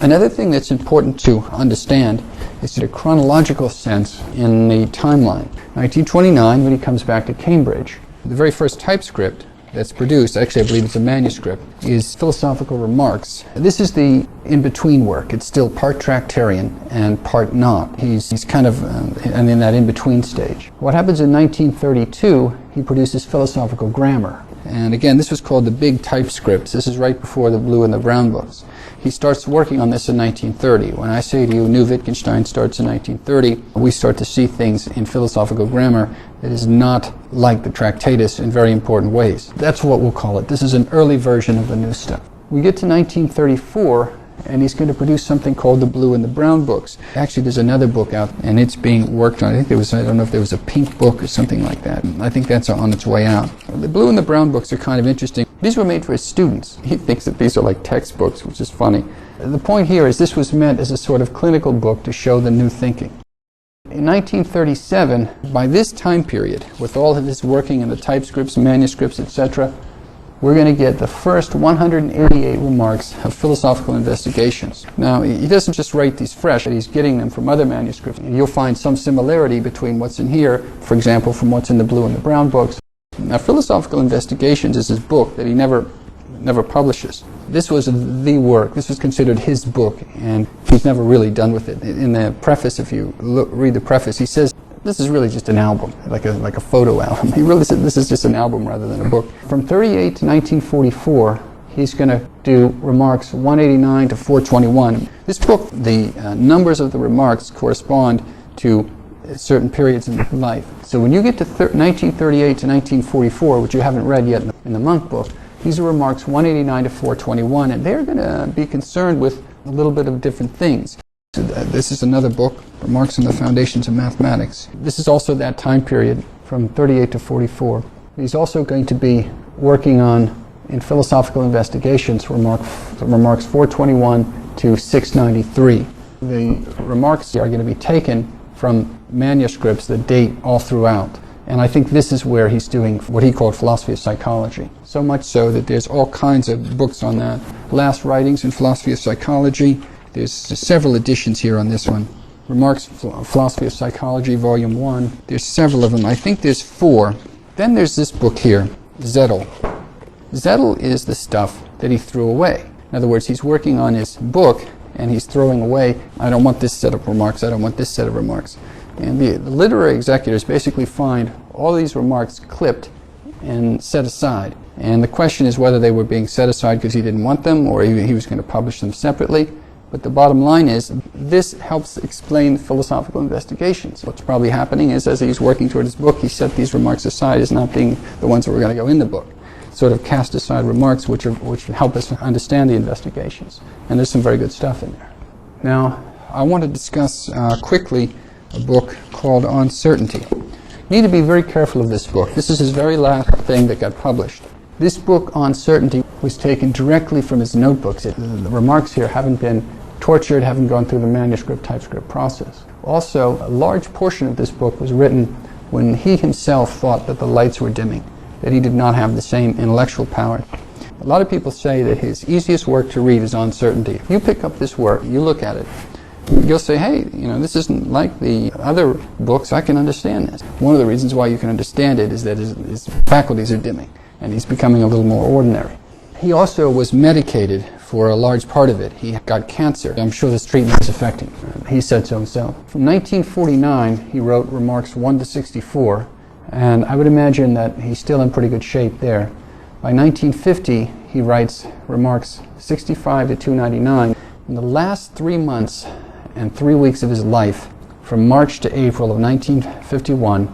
Another thing that's important to understand is the chronological sense in the timeline. 1929, when he comes back to Cambridge, the very first typescript that's produced, actually I believe it's a manuscript, is Philosophical Remarks. This is the in-between work. It's still part Tractarian and part not. He's kind of in that in-between stage. What happens in 1932, he produces Philosophical Grammar. And again, this was called the big typescript. This is right before the blue and the brown books. He starts working on this in 1930. When I say to you, New Wittgenstein starts in 1930, we start to see things in Philosophical Grammar that is not like the Tractatus in very important ways. That's what we'll call it. This is an early version of the new stuff. We get to 1934, and he's going to produce something called the Blue and the Brown books. Actually, there's another book out, and it's being worked on. I think there was, I don't know if there was a pink book or something like that. I think that's on its way out. The Blue and the Brown books are kind of interesting. These were made for his students. He thinks that these are like textbooks, which is funny. The point here is this was meant as a sort of clinical book to show the new thinking. In 1937, by this time period, with all of this working in the typescripts, manuscripts, etc., we're going to get the first 188 remarks of philosophical investigations. Now, he doesn't just write these fresh, he's getting them from other manuscripts. You'll find some similarity between what's in here, for example, from what's in the Blue and the Brown books. Now, Philosophical Investigations is his book that he never publishes. This was the work. This was considered his book, and he's never really done with it. In the preface, if you read the preface, he says, this is really just an album, like a photo album. He really said this is just an album rather than a book. From 38 to 1944, he's going to do remarks 189 to 421. This book, the numbers of the remarks correspond to certain periods in life. So when you get to 1938 to 1944, which you haven't read yet in the monk book, these are remarks 189 to 421, and they're going to be concerned with a little bit of different things. This is another book, Remarks on the Foundations of Mathematics. This is also that time period from 38 to 44. He's also going to be working on, in Philosophical Investigations, remarks 421 to 693. The remarks are going to be taken from manuscripts that date all throughout. And I think this is where he's doing what he called philosophy of psychology. So much so that there's all kinds of books on that. Last Writings in Philosophy of Psychology. There's several editions here on this one. Remarks, Philosophy of Psychology, Volume 1. There's several of them. I think there's 4. Then there's this book here, Zettel. Zettel is the stuff that he threw away. In other words, he's working on his book, and he's throwing away, I don't want this set of remarks, I don't want this set of remarks. And the literary executors basically find all these remarks clipped and set aside. And the question is whether they were being set aside because he didn't want them, or he was going to publish them separately. But the bottom line is, this helps explain Philosophical Investigations. What's probably happening is, as he's working toward his book, he set these remarks aside as not being the ones that were going to go in the book. Sort of cast aside remarks which help us understand the investigations. And there's some very good stuff in there. Now, I want to discuss quickly a book called On Certainty. You need to be very careful of this book. This is his very last thing that got published. This book, On Certainty, was taken directly from his notebooks. The remarks here haven't been tortured, haven't gone through the manuscript typescript process. Also, a large portion of this book was written when he himself thought that the lights were dimming, that he did not have the same intellectual power. A lot of people say that his easiest work to read is On Certainty. If you pick up this work, you look at it, you'll say, hey, this isn't like the other books, I can understand this. One of the reasons why you can understand it is that his faculties are dimming, and he's becoming a little more ordinary. He also was medicated for a large part of it. He got cancer. I'm sure this treatment is affecting him. He said so himself. From 1949, he wrote Remarks 1 to 64, and I would imagine that he's still in pretty good shape there. By 1950, he writes Remarks 65 to 299. In the last 3 months and 3 weeks of his life, from March to April of 1951,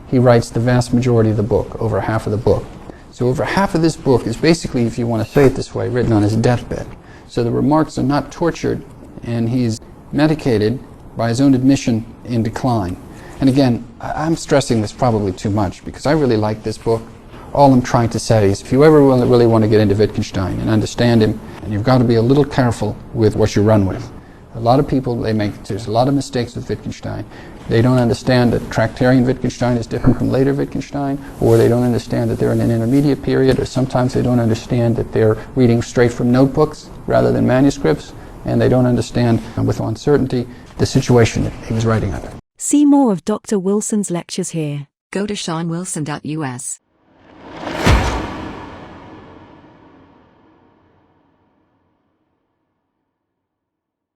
he writes the vast majority of the book, over half of the book. So over half of this book is basically, if you want to say it this way, written on his deathbed. So the remarks are not tortured, and he's medicated, by his own admission, in decline. And again, I'm stressing this probably too much, because I really like this book. All I'm trying to say is, if you ever really want to get into Wittgenstein and understand him, and you've got to be a little careful with what you run with. A lot of people, there's a lot of mistakes with Wittgenstein. They don't understand that Tractarian Wittgenstein is different from later Wittgenstein, or they don't understand that they're in an intermediate period, or sometimes they don't understand that they're reading straight from notebooks rather than manuscripts. and they don't understand with uncertainty the situation that he was writing under. See more of Dr. Wilson's lectures here. Go to seanwilson.us.